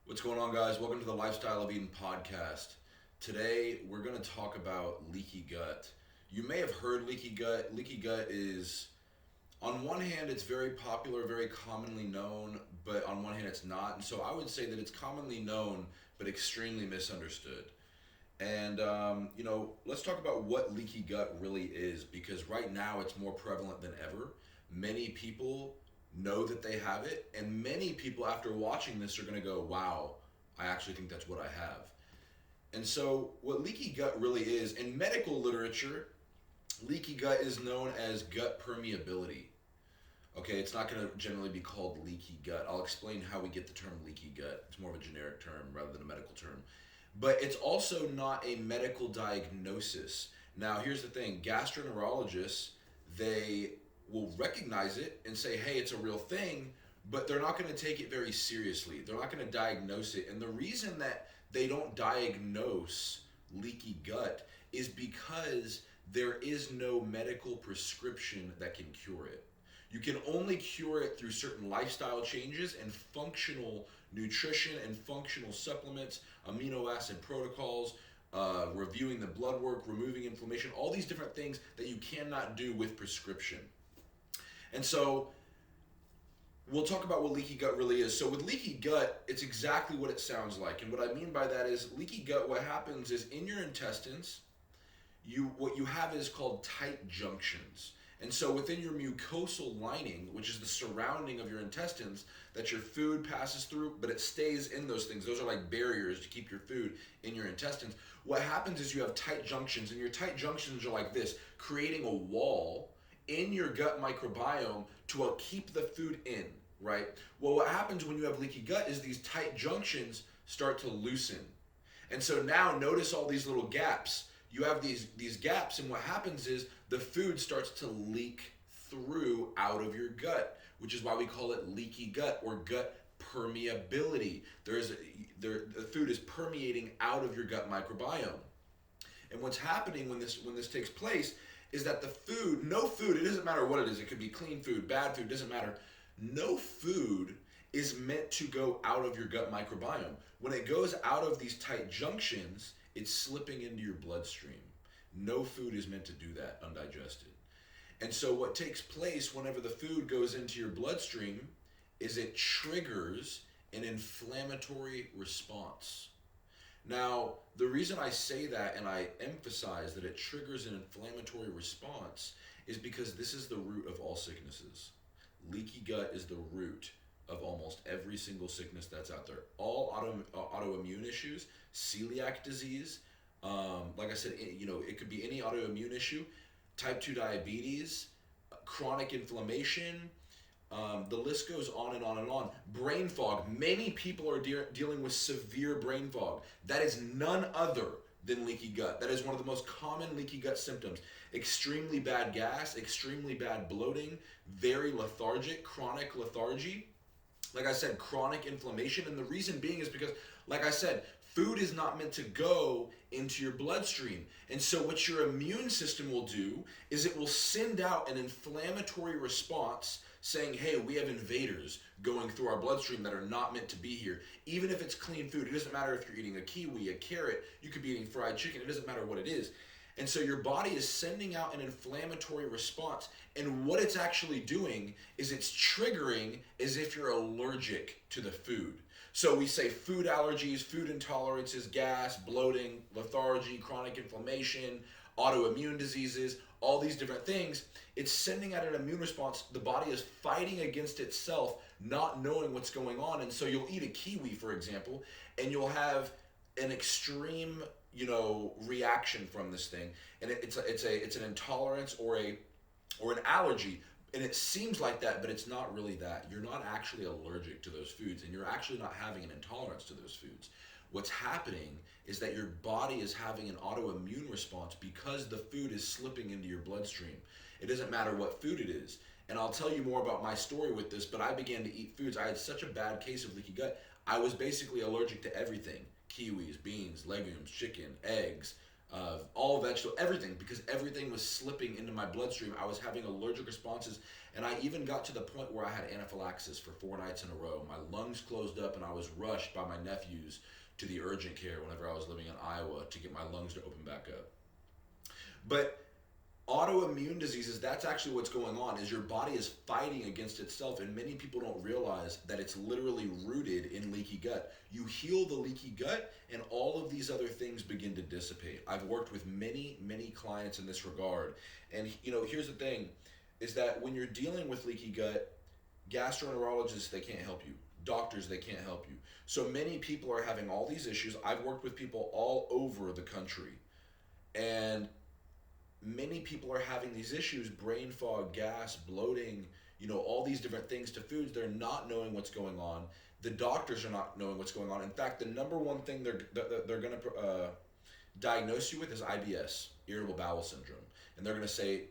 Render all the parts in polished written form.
What's going on, guys? Welcome to the Lifestyle of Eden podcast. Today, we're going to talk about leaky gut. You may have heard leaky gut. Leaky gut is, on one hand, it's very popular, very commonly known, but on one hand, it's not. And so I would say that it's commonly known, but extremely misunderstood. And let's talk about what leaky gut really is because right now it's more prevalent than ever. Many people know that they have it, and many people, after watching this, are going to go, wow, I actually think that's what I have. And so, what leaky gut really is, in medical literature, leaky gut is known as gut permeability. Okay, it's not going to generally be called leaky gut. I'll explain how we get the term leaky gut. It's more of a generic term rather than a medical term. But it's also not a medical diagnosis. Now, here's the thing, gastroenterologists, they will recognize it and say, hey, it's a real thing, but they're not going to take it very seriously. They're not going to diagnose it. And the reason that they don't diagnose leaky gut is because there is no medical prescription that can cure it. You can only cure it through certain lifestyle changes and functional nutrition and functional supplements, amino acid protocols, reviewing the blood work, removing inflammation, all these different things that you cannot do with prescription. And so we'll talk about what leaky gut really is. So with leaky gut, it's exactly what it sounds like. And what I mean by that is leaky gut, what happens is in your intestines, what you have is called tight junctions. And so within your mucosal lining, which is the surrounding of your intestines that your food passes through, but it stays in those things. Those are like barriers to keep your food in your intestines. What happens is you have tight junctions, and your tight junctions are like this, creating a wall in your gut microbiome to keep the food in, right? Well, what happens when you have leaky gut is these tight junctions start to loosen. And so now notice all these little gaps. You have these gaps, and what happens is the food starts to leak through out of your gut, which is why we call it leaky gut or gut permeability. The food is permeating out of your gut microbiome. And what's happening when this takes place is that no food, it doesn't matter what it is, it could be clean food, bad food, doesn't matter. No food is meant to go out of your gut microbiome. When it goes out of these tight junctions, it's slipping into your bloodstream. No food is meant to do that undigested. And so what takes place whenever the food goes into your bloodstream is it triggers an inflammatory response. Now, the reason I say that and I emphasize that it triggers an inflammatory response is because this is the root of all sicknesses. Leaky gut is the root of almost every single sickness that's out there. All autoimmune issues, celiac disease, like I said, it could be any autoimmune issue, type 2 diabetes, chronic inflammation, the list goes on and on and on. Brain fog. Many people are dealing with severe brain fog. That is none other than leaky gut. That is one of the most common leaky gut symptoms. Extremely bad gas, extremely bad bloating, very lethargic, chronic lethargy. Like I said, chronic inflammation. And the reason being is because, like I said, food is not meant to go into your bloodstream. And so what your immune system will do is it will send out an inflammatory response saying, hey, we have invaders going through our bloodstream that are not meant to be here. Even if it's clean food, it doesn't matter if you're eating a kiwi, a carrot, you could be eating fried chicken, it doesn't matter what it is. And so your body is sending out an inflammatory response, and what it's actually doing is it's triggering as if you're allergic to the food. So we say food allergies, food intolerances, gas, bloating, lethargy, chronic inflammation, autoimmune diseases, all these different things. It's sending out an immune response. The body is fighting against itself, not knowing what's going on. And so you'll eat a kiwi, for example, and you'll have an extreme, reaction from this thing, and it's an intolerance or an allergy. And it seems like that, but it's not really that. You're not actually allergic to those foods, and you're actually not having an intolerance to those foods. What's happening is that your body is having an autoimmune response because the food is slipping into your bloodstream. It doesn't matter what food it is. And I'll tell you more about my story with this, but I began to eat foods. I had such a bad case of leaky gut. I was basically allergic to everything. Kiwis, beans, legumes, chicken, eggs, all vegetable, everything, because everything was slipping into my bloodstream. I was having allergic responses, and I even got to the point where I had anaphylaxis for 4 nights in a row. My lungs closed up, and I was rushed by my nephews to the urgent care whenever I was living in Iowa to get my lungs to open back up. But autoimmune diseases, that's actually what's going on, is your body is fighting against itself, and many people don't realize that it's literally rooted in leaky gut. You heal the leaky gut and all of these other things begin to dissipate. I've worked with many clients in this regard, and here's the thing, is that when you're dealing with leaky gut, gastroenterologists, they can't help you. Doctors, they can't help you. So many people are having all these issues. I've worked with people all over the country, and many people are having these issues: brain fog, gas, bloating, all these different things to foods. They're not knowing what's going on. The doctors are not knowing what's going on. In fact, the number one thing they're going to diagnose you with is IBS, irritable bowel syndrome. And they're going to say,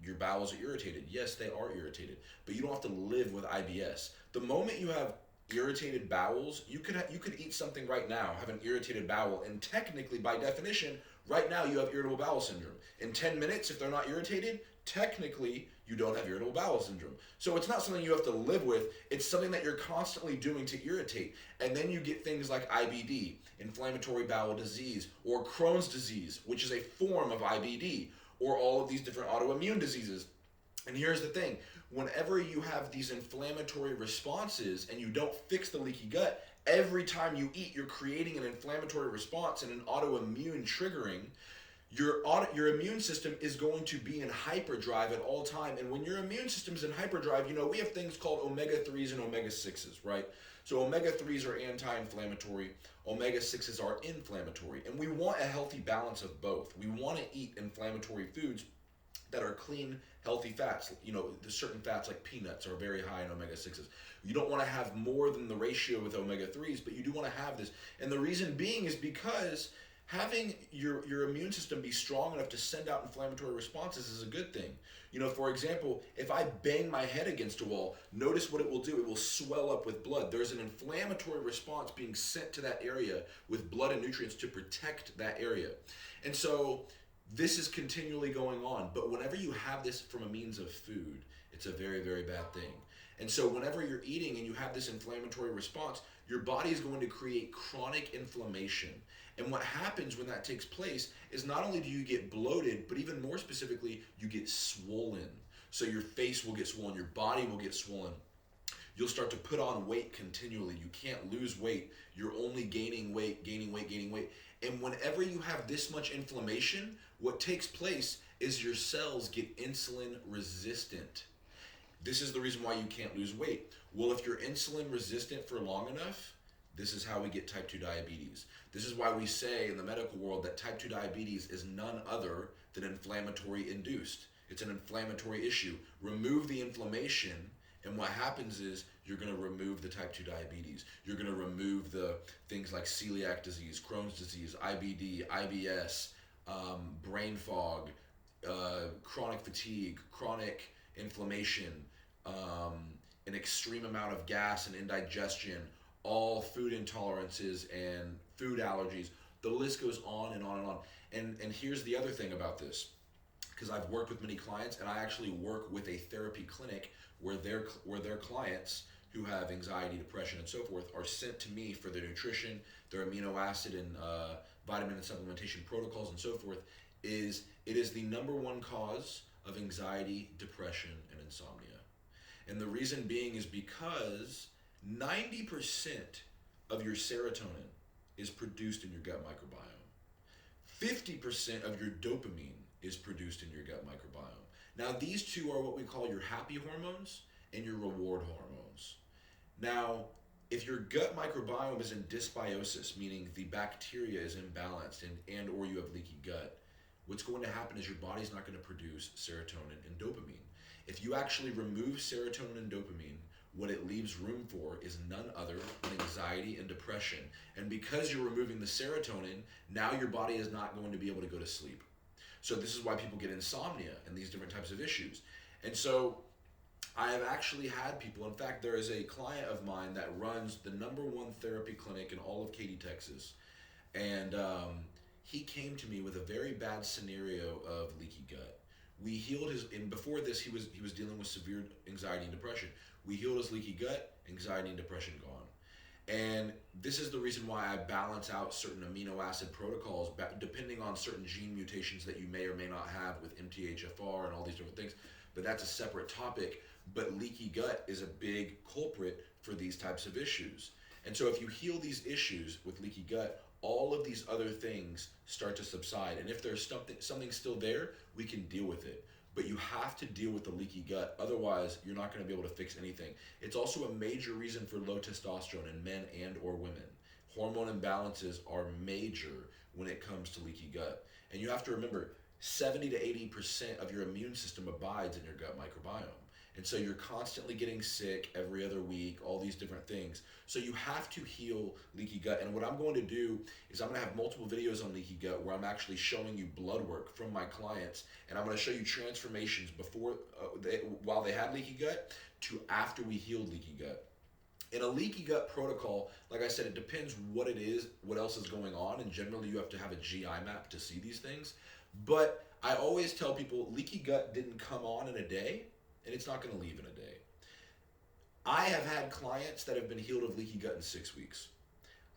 your bowels are irritated. Yes, they are irritated, but you don't have to live with IBS. The moment you have irritated bowels, you could eat something right now, have an irritated bowel, and technically, by definition, right now you have irritable bowel syndrome. In 10 minutes, if they're not irritated, technically you don't have irritable bowel syndrome. So it's not something you have to live with, it's something that you're constantly doing to irritate. And then you get things like IBD, inflammatory bowel disease, or Crohn's disease, which is a form of IBD, or all of these different autoimmune diseases. And here's the thing, whenever you have these inflammatory responses and you don't fix the leaky gut, every time you eat, you're creating an inflammatory response and an autoimmune triggering. Your immune system is going to be in hyperdrive at all time. And when your immune system's in hyperdrive, we have things called omega-3s and omega-6s, right? So omega-3s are anti-inflammatory, omega-6s are inflammatory. And we want a healthy balance of both. We want to eat inflammatory foods that are clean, healthy fats. The certain fats like peanuts are very high in omega-6s. You don't want to have more than the ratio with omega-3s, but you do want to have this. And the reason being is because having your immune system be strong enough to send out inflammatory responses is a good thing. For example, if I bang my head against a wall, notice what it will do. It will swell up with blood. There's an inflammatory response being sent to that area with blood and nutrients to protect that area. And so this is continually going on. But whenever you have this from a means of food, it's a very, very bad thing. And so whenever you're eating and you have this inflammatory response, your body is going to create chronic inflammation. And what happens when that takes place is not only do you get bloated, but even more specifically, you get swollen. So your face will get swollen, your body will get swollen. You'll start to put on weight continually. You can't lose weight. You're only gaining weight. And whenever you have this much inflammation, what takes place is your cells get insulin resistant. This is the reason why you can't lose weight. Well, if you're insulin resistant for long enough, this is how we get type 2 diabetes. This is why we say in the medical world that type 2 diabetes is none other than inflammatory induced. It's an inflammatory issue. Remove the inflammation, and what happens is you're going to remove the type 2 diabetes. You're going to remove the things like celiac disease, Crohn's disease, IBD, IBS, brain fog, chronic fatigue, chronic inflammation, an extreme amount of gas and indigestion, all food intolerances and food allergies. The list goes on and on and on. And here's the other thing about this, because I've worked with many clients, and I actually work with a therapy clinic where their clients who have anxiety, depression, and so forth are sent to me for their nutrition, their amino acid and vitamin and supplementation protocols and so forth. It is the number one cause of anxiety, depression, and insomnia. And the reason being is because 90% of your serotonin is produced in your gut microbiome. 50% of your dopamine is produced in your gut microbiome. Now, these two are what we call your happy hormones and your reward hormones. Now, if your gut microbiome is in dysbiosis, meaning the bacteria is imbalanced and or you have leaky gut, what's going to happen is your body's not going to produce serotonin and dopamine. If you actually remove serotonin and dopamine, what it leaves room for is none other than anxiety and depression. And because you're removing the serotonin, now your body is not going to be able to go to sleep. So this is why people get insomnia and these different types of issues. And so I have actually had people, in fact, there is a client of mine that runs the #1 therapy clinic in all of Katy, Texas. And he came to me with a very bad scenario of leaky gut. We healed his, and before this, he was dealing with severe anxiety and depression. We healed his leaky gut, anxiety and depression gone. And this is the reason why I balance out certain amino acid protocols depending on certain gene mutations that you may or may not have with MTHFR and all these different things. But that's a separate topic. But leaky gut is a big culprit for these types of issues. And so if you heal these issues with leaky gut, all of these other things start to subside. And if there's something still there, we can deal with it. But you have to deal with the leaky gut. Otherwise, you're not going to be able to fix anything. It's also a major reason for low testosterone in men and or women. Hormone imbalances are major when it comes to leaky gut. And you have to remember, 70 to 80% of your immune system abides in your gut microbiome. And so you're constantly getting sick every other week, all these different things. So you have to heal leaky gut. And what I'm going to do is I'm going to have multiple videos on leaky gut where I'm actually showing you blood work from my clients. And I'm going to show you transformations before, while they had leaky gut to after we healed leaky gut. In a leaky gut protocol, like I said, it depends what it is, what else is going on. And generally you have to have a GI map to see these things. But I always tell people leaky gut didn't come on in a day. And it's not going to leave in a day. I have had clients that have been healed of leaky gut in 6 weeks.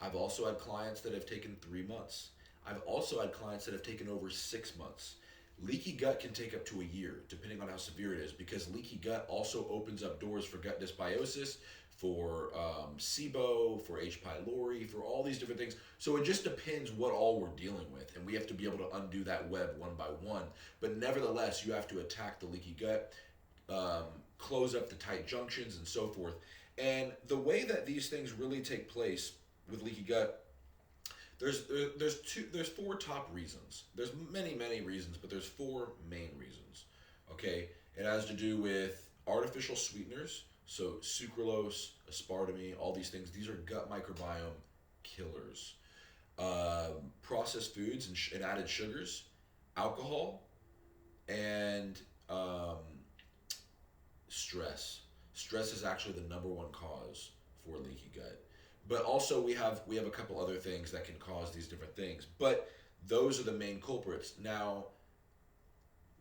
I've also had clients that have taken 3 months. I've also had clients that have taken over 6 months. Leaky gut can take up to a year, depending on how severe it is, because leaky gut also opens up doors for gut dysbiosis, for SIBO, for H. pylori, for all these different things. So it just depends what all we're dealing with, and we have to be able to undo that web one by one. But nevertheless, you have to attack the leaky gut, close up the tight junctions and so forth. And the way that these things really take place with leaky gut, there's 4 top reasons. There's many reasons, but there's 4 main reasons. Okay, it has to do with artificial sweeteners, so sucralose, aspartame, all these things. These are gut microbiome killers. Processed foods and added sugars, alcohol, and stress. Stress is actually the number 1 cause for leaky gut. But also we have a couple other things that can cause these different things. But those are the main culprits. Now,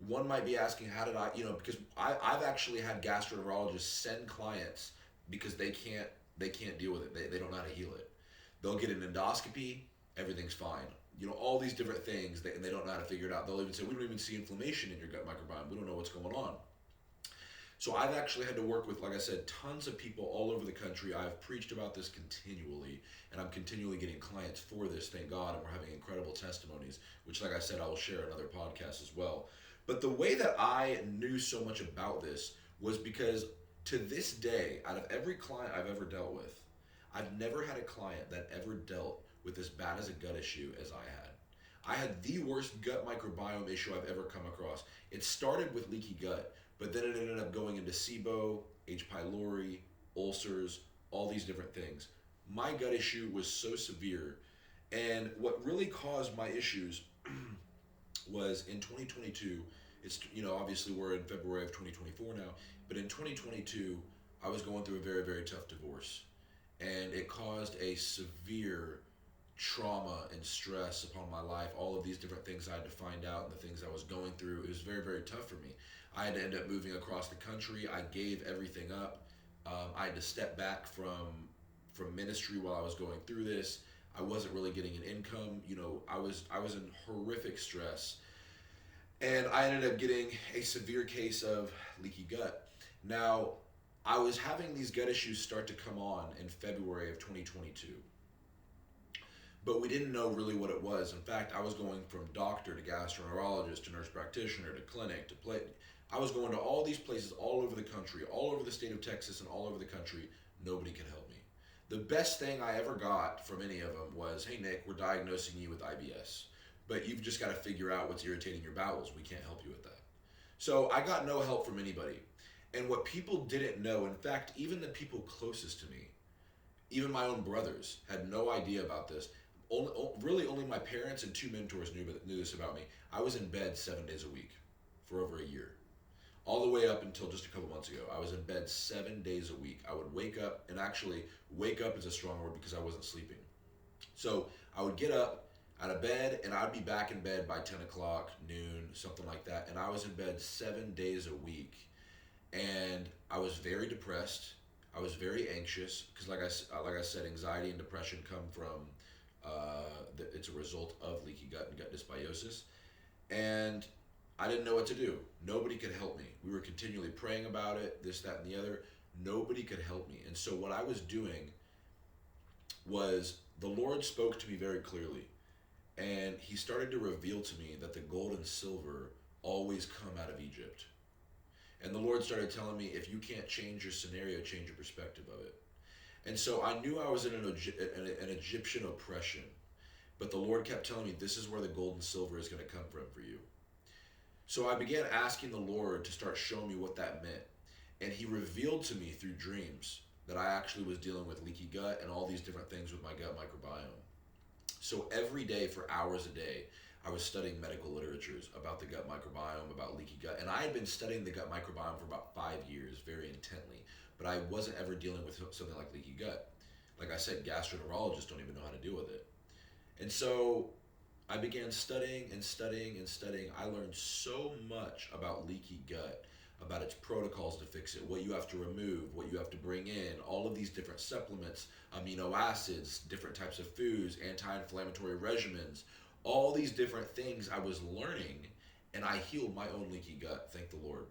one might be asking, how did I, because I've actually had gastroenterologists send clients because they can't deal with it. They don't know how to heal it. They'll get an endoscopy, everything's fine. All these different things, and they don't know how to figure it out. They'll even say, we don't even see inflammation in your gut microbiome. We don't know what's going on. So I've actually had to work with, like I said, tons of people all over the country. I've preached about this continually, and I'm continually getting clients for this, thank God, and we're having incredible testimonies, which, like I said, I will share in other podcasts as well. But the way that I knew so much about this was because to this day, out of every client I've ever dealt with, I've never had a client that ever dealt with as bad as a gut issue as I had. I had the worst gut microbiome issue I've ever come across. It started with leaky gut, but then it ended up going into SIBO, H. pylori, ulcers, all these different things. My gut issue was so severe, and what really caused my issues was in 2022, it's, obviously we're in February of 2024 now, but in 2022, I was going through a very, very tough divorce, and it caused a severe trauma and stress upon my life. All of these different things I had to find out and the things I was going through, it was very, very tough for me. I had to end up moving across the country. I gave everything up. I had to step back from ministry while I was going through this. I wasn't really getting an income. I was in horrific stress. And I ended up getting a severe case of leaky gut. Now, I was having these gut issues start to come on in February of 2022. But we didn't know really what it was. In fact, I was going from doctor to gastroenterologist to nurse practitioner to clinic to I was going to all these places all over the country, all over the state of Texas and all over the country. Nobody could help me. The best thing I ever got from any of them was, hey Nick, we're diagnosing you with IBS, but you've just got to figure out what's irritating your bowels. We can't help you with that. So I got no help from anybody. And what people didn't know, in fact, even the people closest to me, even my own brothers, had no idea about this. Only my parents and 2 mentors knew this about me. I was in bed 7 days a week for over a year. All the way up until just a couple months ago. I was in bed 7 days a week. I would wake up, and actually wake up is a strong word because I wasn't sleeping. So I would get up, out of bed, and I'd be back in bed by 10 o'clock, noon, something like that. And I was in bed 7 days a week. And I was very depressed. I was very anxious because, like I said, anxiety and depression come from, it's a result of leaky gut and gut dysbiosis. And I didn't know what to do. Nobody could help me. We were continually praying about it, this, that, and the other. Nobody could help me. And so what I was doing was the Lord spoke to me very clearly. And he started to reveal to me that the gold and silver always come out of Egypt. And the Lord started telling me, if you can't change your scenario, change your perspective of it. And so I knew I was in an Egyptian oppression. But the Lord kept telling me, this is where the gold and silver is going to come from for you. So I began asking the Lord to start showing me what that meant. And he revealed to me through dreams that I actually was dealing with leaky gut and all these different things with my gut microbiome. So every day for hours a day, I was studying medical literatures about the gut microbiome, about leaky gut. And I had been studying the gut microbiome for about 5 years very intently, but I wasn't ever dealing with something like leaky gut. Like I said, gastroenterologists don't even know how to deal with it. And so I began studying and studying and studying. I learned so much about leaky gut, about its protocols to fix it, what you have to remove, what you have to bring in, all of these different supplements, amino acids, different types of foods, anti-inflammatory regimens, all these different things I was learning, and I healed my own leaky gut, thank the Lord.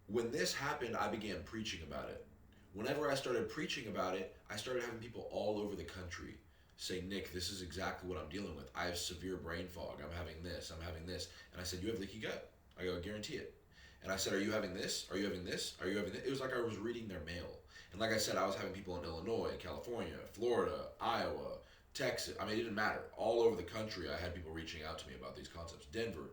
When this happened, I began preaching about it. Whenever I started preaching about it, I started having people all over the country say, Nick, this is exactly what I'm dealing with. I have severe brain fog. I'm having this. And I said, you have leaky gut. I go, guarantee it. And I said, are you having this? Are you having this? Are you having this? It was like I was reading their mail. And like I said, I was having people in Illinois, California, Florida, Iowa, Texas. I mean, it didn't matter. All over the country, I had people reaching out to me about these concepts. Denver.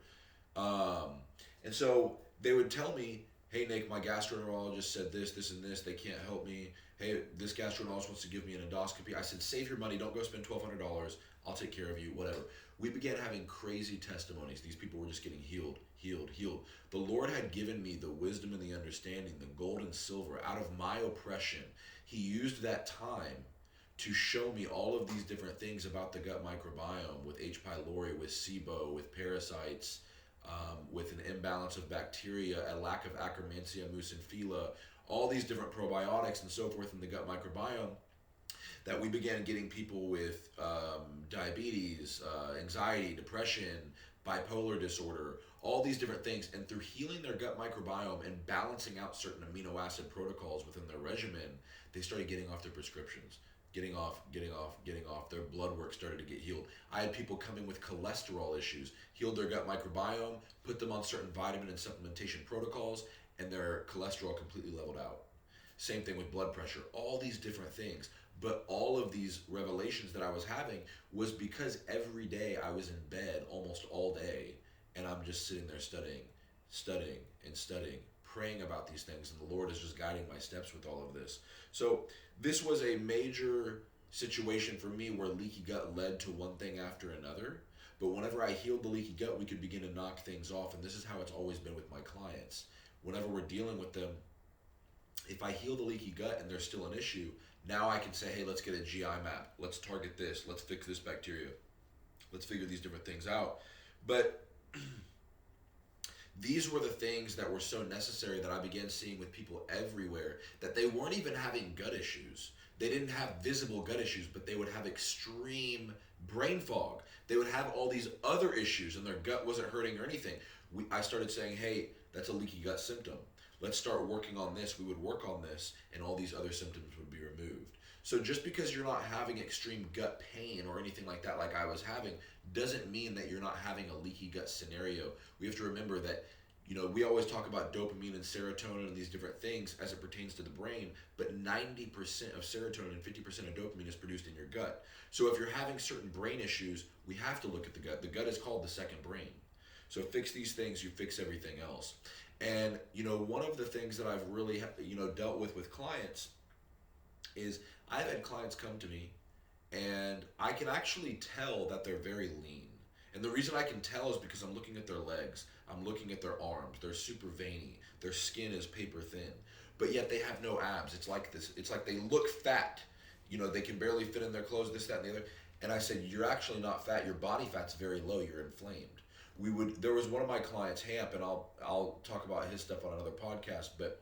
And so they would tell me, hey, Nick, my gastroenterologist said this, this, and this. They can't help me. Hey, this gastroenterologist wants to give me an endoscopy. I said, save your money. Don't go spend $1,200. I'll take care of you, whatever. We began having crazy testimonies. These people were just getting healed, healed, healed. The Lord had given me the wisdom and the understanding, the gold and silver out of my oppression. He used that time to show me all of these different things about the gut microbiome with H. pylori, with SIBO, with parasites, with an imbalance of bacteria, a lack of Akkermansia mucin, all these different probiotics and so forth in the gut microbiome, that we began getting people with diabetes, anxiety, depression, bipolar disorder, all these different things. And through healing their gut microbiome and balancing out certain amino acid protocols within their regimen, they started getting off their prescriptions. Getting off. Their blood work started to get healed. I had people coming with cholesterol issues, healed their gut microbiome, put them on certain vitamin and supplementation protocols, and their cholesterol completely leveled out. Same thing with blood pressure, all these different things. But all of these revelations that I was having was because every day I was in bed almost all day, and I'm just sitting there studying, praying about these things, and the Lord is just guiding my steps with all of this. So this was a major situation for me where leaky gut led to one thing after another. But whenever I healed the leaky gut, we could begin to knock things off. And this is how it's always been with my clients. Whenever we're dealing with them, if I heal the leaky gut and there's still an issue, now I can say, hey, let's get a GI map. Let's target this. Let's fix this bacteria. Let's figure these different things out. But these were the things that were so necessary that I began seeing with people everywhere, that they weren't even having gut issues. They didn't have visible gut issues, but they would have extreme brain fog. They would have all these other issues and their gut wasn't hurting or anything. I started saying, hey, that's a leaky gut symptom. Let's start working on this. We would work on this, and all these other symptoms would be removed. So just because you're not having extreme gut pain or anything like that, like I was having, doesn't mean that you're not having a leaky gut scenario. We have to remember that, we always talk about dopamine and serotonin and these different things as it pertains to the brain, but 90% of serotonin and 50% of dopamine is produced in your gut. So if you're having certain brain issues, we have to look at the gut. The gut is called the second brain. So fix these things, you fix everything else. And, one of the things that I've really, dealt with clients is I've had clients come to me and I can actually tell that they're very lean. And the reason I can tell is because I'm looking at their legs, I'm looking at their arms, they're super veiny, their skin is paper thin, but yet they have no abs. It's like they look fat, they can barely fit in their clothes, this, that, and the other. And I said, you're actually not fat. Your body fat's very low. You're inflamed. There was one of my clients, Hamp, and I'll talk about his stuff on another podcast, but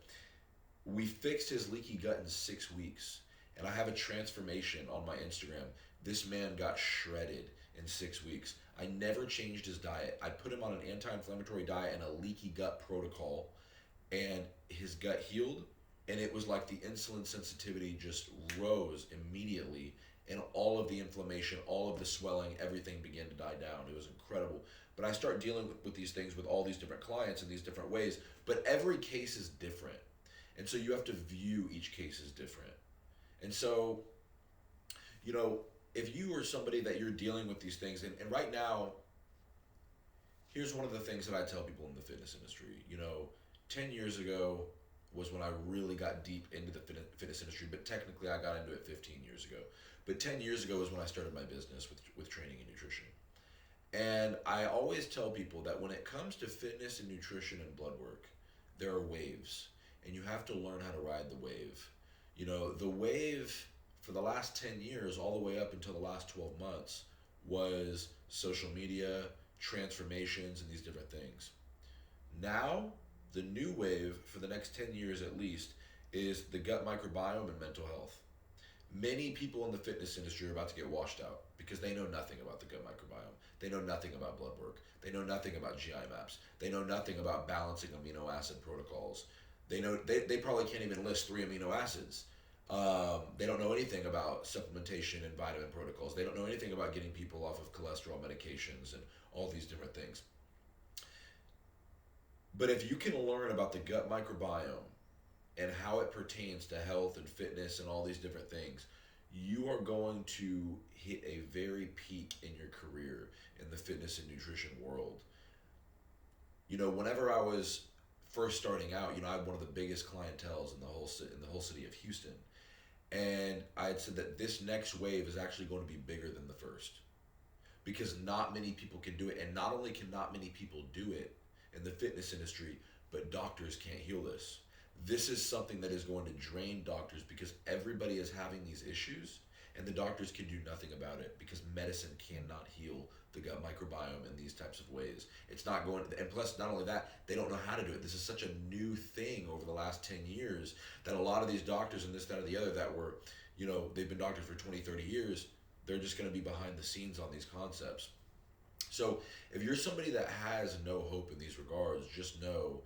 we fixed his leaky gut in 6 weeks. And I have a transformation on my Instagram. This man got shredded in 6 weeks. I never changed his diet. I put him on an anti-inflammatory diet and a leaky gut protocol, and his gut healed. And it was like the insulin sensitivity just rose immediately, and all of the inflammation, all of the swelling, everything began to die down. It was incredible. But I start dealing with these things with all these different clients in these different ways. But every case is different. And so you have to view each case as different. And so, if you are somebody that you're dealing with these things, and right now, here's one of the things that I tell people in the fitness industry. 10 years ago was when I really got deep into the fitness industry, but technically I got into it 15 years ago. But 10 years ago is when I started my business with training and nutrition. And I always tell people that when it comes to fitness and nutrition and blood work, there are waves, and you have to learn how to ride the wave. The wave for the last 10 years, all the way up until the last 12 months, was social media, transformations, and these different things. Now, the new wave for the next 10 years at least is the gut microbiome and mental health. Many people in the fitness industry are about to get washed out because they know nothing about the gut microbiome. They know nothing about blood work. They know nothing about GI maps. They know nothing about balancing amino acid protocols. They probably can't even list 3 amino acids. They don't know anything about supplementation and vitamin protocols. They don't know anything about getting people off of cholesterol medications and all these different things. But if you can learn about the gut microbiome and how it pertains to health and fitness and all these different things, you are going to hit a very peak in your career in the fitness and nutrition world. Whenever I was first starting out, I had one of the biggest clienteles in the whole city of Houston. And I had said that this next wave is actually going to be bigger than the first, because not many people can do it. And not only can not many people do it in the fitness industry, but doctors can't heal this. This is something that is going to drain doctors because everybody is having these issues, and the doctors can do nothing about it because medicine cannot heal the gut microbiome in these types of ways. It's not going, and plus, not only that, they don't know how to do it. This is such a new thing over the last 10 years that a lot of these doctors and this, that, or the other that were, they've been doctors for 20, 30 years, they're just going to be behind the scenes on these concepts. So if you're somebody that has no hope in these regards, just know,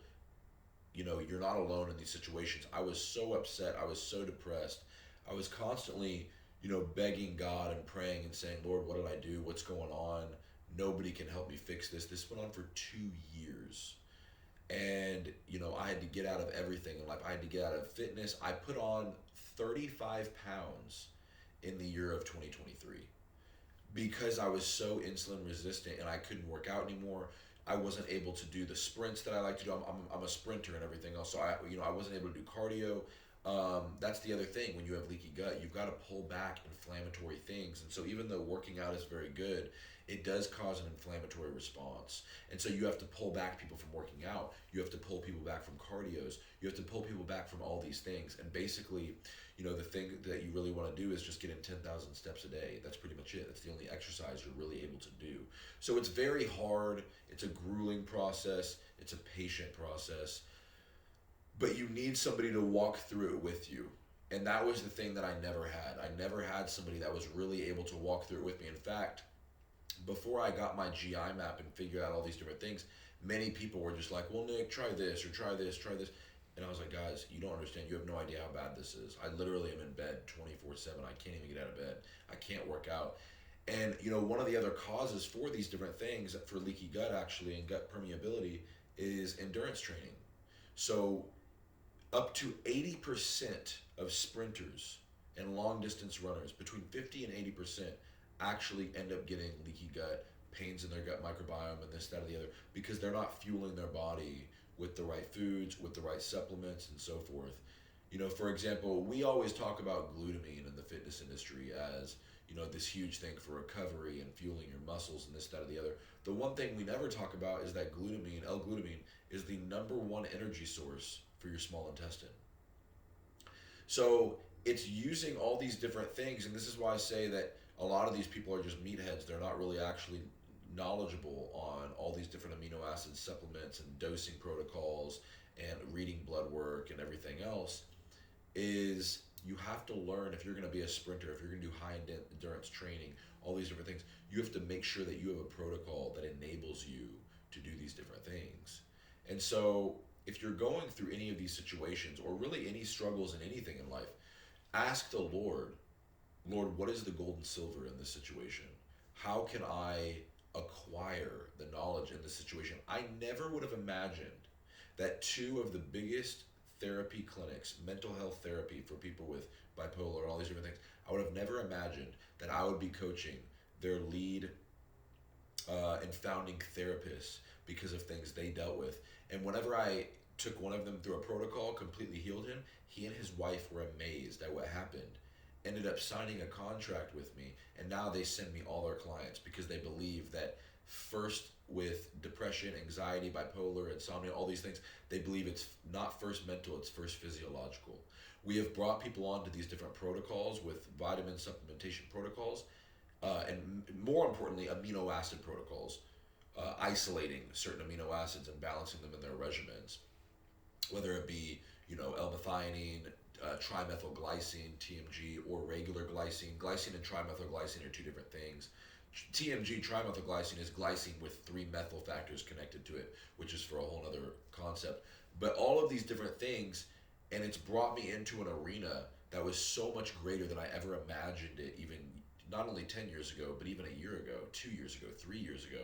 you're not alone in these situations. I was so upset. I was so depressed. I was constantly, begging God and praying and saying, Lord, what did I do? What's going on? Nobody can help me fix this. This went on for 2 years. And, I had to get out of everything in life. I had to get out of fitness. I put on 35 pounds in the year of 2023 because I was so insulin resistant and I couldn't work out anymore. I wasn't able to do the sprints that I like to do. I'm a sprinter and everything else. So I wasn't able to do cardio. That's the other thing. When you have leaky gut, you've got to pull back inflammatory things. And so even though working out is very good, it does cause an inflammatory response. And so you have to pull back people from working out. You have to pull people back from cardios. You have to pull people back from all these things. And basically, the thing that you really want to do is just get in 10,000 steps a day. That's pretty much it. That's the only exercise you're really able to do. So it's very hard. It's a grueling process. It's a patient process. But you need somebody to walk through it with you. And that was the thing that I never had. I never had somebody that was really able to walk through it with me. In fact, before I got my GI map and figured out all these different things, many people were just like, well, Nick, try this or try this, try this. And I was like, guys, you don't understand. You have no idea how bad this is. I literally am in bed 24/7. I can't even get out of bed. I can't work out. And, one of the other causes for these different things, for leaky gut actually and gut permeability, is endurance training. So up to 80% of sprinters and long distance runners, between 50 and 80%, actually end up getting leaky gut, pains in their gut microbiome, and this, that, or the other, because they're not fueling their body with the right foods, with the right supplements, and so forth. For example, we always talk about glutamine in the fitness industry as, this huge thing for recovery and fueling your muscles and this, that, or the other. The one thing we never talk about is that glutamine, L-glutamine, is the number one energy source for your small intestine. So it's using all these different things, and this is why I say that A lot of these people are just meatheads. They're not really actually knowledgeable on all these different amino acid supplements and dosing protocols and reading blood work and everything else. Is you have to learn, if you're going to be a sprinter, if you're going to do high endurance training, all these different things, you have to make sure that you have a protocol that enables you to do these different things. And so, if you're going through any of these situations or really any struggles in anything in life, ask the Lord, Lord, what is the gold and silver in this situation? How can I acquire the knowledge in this situation? I never would have imagined that two of the biggest therapy clinics, mental health therapy for people with bipolar and all these different things, I would have never imagined that I would be coaching their lead and founding therapists because of things they dealt with. And whenever I took one of them through a protocol, completely healed him, he and his wife were amazed at what happened. Ended up signing a contract with me, and now they send me all their clients because they believe that first with depression, anxiety, bipolar, insomnia, all these things, they believe it's not first mental, it's first physiological. We have brought people onto these different protocols with vitamin supplementation protocols, and more importantly, amino acid protocols, isolating certain amino acids and balancing them in their regimens, whether it be L-methionine, trimethylglycine, TMG, or regular glycine. Glycine and trimethylglycine are two different things. TMG, trimethylglycine, is glycine with three methyl factors connected to it, which is for a whole other concept. But all of these different things, and it's brought me into an arena that was so much greater than I ever imagined it, even not only 10 years ago, but even a year ago, 2 years ago, 3 years ago.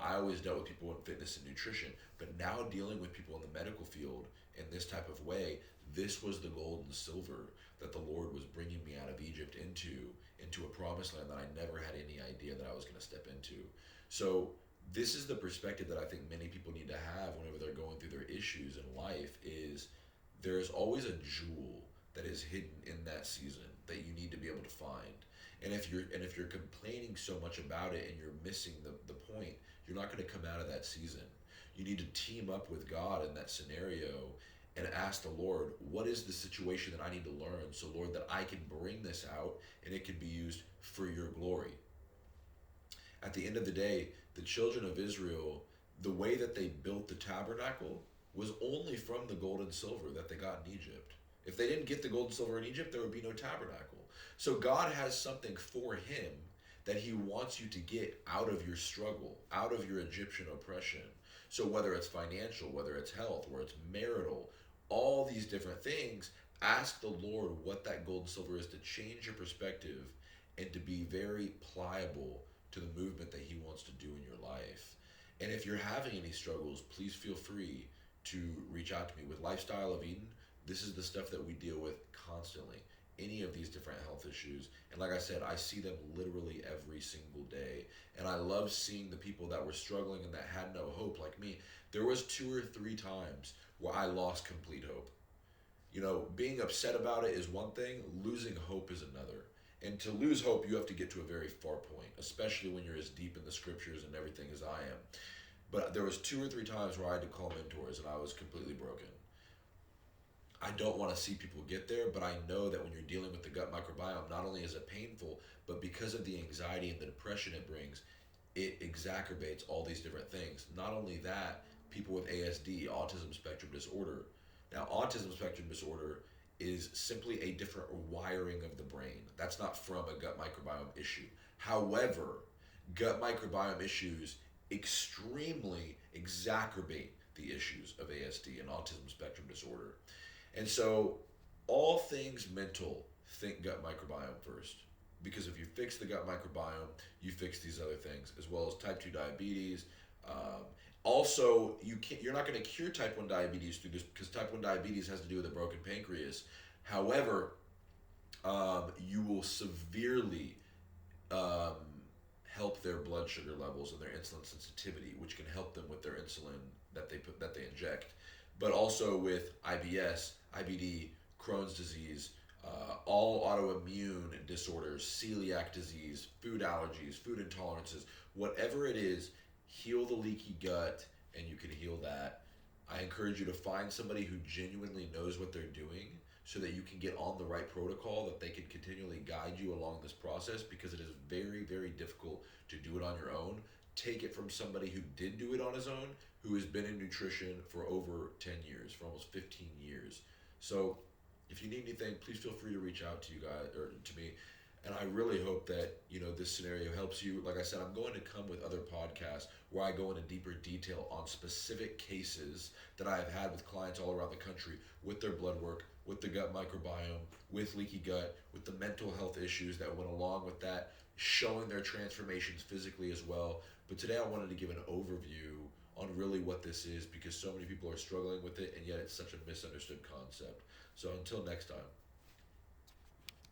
I always dealt with people in fitness and nutrition, but now dealing with people in the medical field in this type of way, this was the gold and silver that the Lord was bringing me out of Egypt into a promised land that I never had any idea that I was going to step into. So this is the perspective that I think many people need to have whenever they're going through their issues in life, is there's always a jewel that is hidden in that season that you need to be able to find. And if you're complaining so much about it and you're missing the point, you're not going to come out of that season. You need to team up with God in that scenario and ask the Lord, what is the situation that I need to learn, so Lord, that I can bring this out and it can be used for your glory. At the end of the day, the children of Israel, the way that they built the tabernacle was only from the gold and silver that they got in Egypt. If they didn't get the gold and silver in Egypt, there would be no tabernacle. So God has something for him that he wants you to get out of your struggle, out of your Egyptian oppression. So whether it's financial, whether it's health, whether it's marital, all these different things, ask the Lord what that gold and silver is to change your perspective and to be very pliable to the movement that he wants to do in your life. And if you're having any struggles, please feel free to reach out to me. With Lifestyle of Eden, this is the stuff that we deal with constantly. Any of these different health issues. And like I said, I see them literally every single day. And I love seeing the people that were struggling and that had no hope, like me. There was 2 or 3 times where I lost complete hope. Being upset about it is one thing, losing hope is another. And to lose hope, you have to get to a very far point, especially when you're as deep in the scriptures and everything as I am. But there was 2 or 3 times where I had to call mentors and I was completely broken. I don't want to see people get there, but I know that when you're dealing with the gut microbiome, not only is it painful, but because of the anxiety and the depression it brings, it exacerbates all these different things. Not only that, people with ASD, autism spectrum disorder. Now, autism spectrum disorder is simply a different wiring of the brain. That's not from a gut microbiome issue. However, gut microbiome issues extremely exacerbate the issues of ASD and autism spectrum disorder. And so, all things mental, think gut microbiome first. Because if you fix the gut microbiome, you fix these other things, as well as type 2 diabetes. Also, you're not going to cure type 1 diabetes through this, because type 1 diabetes has to do with a broken pancreas. However, you will severely help their blood sugar levels and their insulin sensitivity, which can help them with their insulin that they inject. But also with IBS, IBD, Crohn's disease, all autoimmune disorders, celiac disease, food allergies, food intolerances, whatever it is, heal the leaky gut and you can heal that. I encourage you to find somebody who genuinely knows what they're doing, so that you can get on the right protocol, that they can continually guide you along this process, because it is very, very difficult to do it on your own. Take it from somebody who did do it on his own, who has been in nutrition for over 10 years, for almost 15 years. So if you need anything, please feel free to reach out to you guys or to me. And I really hope that, this scenario helps you. Like I said, I'm going to come with other podcasts where I go into deeper detail on specific cases that I have had with clients all around the country, with their blood work, with the gut microbiome, with leaky gut, with the mental health issues that went along with that, showing their transformations physically as well. But today I wanted to give an overview on really what this is, because so many people are struggling with it, and yet it's such a misunderstood concept. So until next time.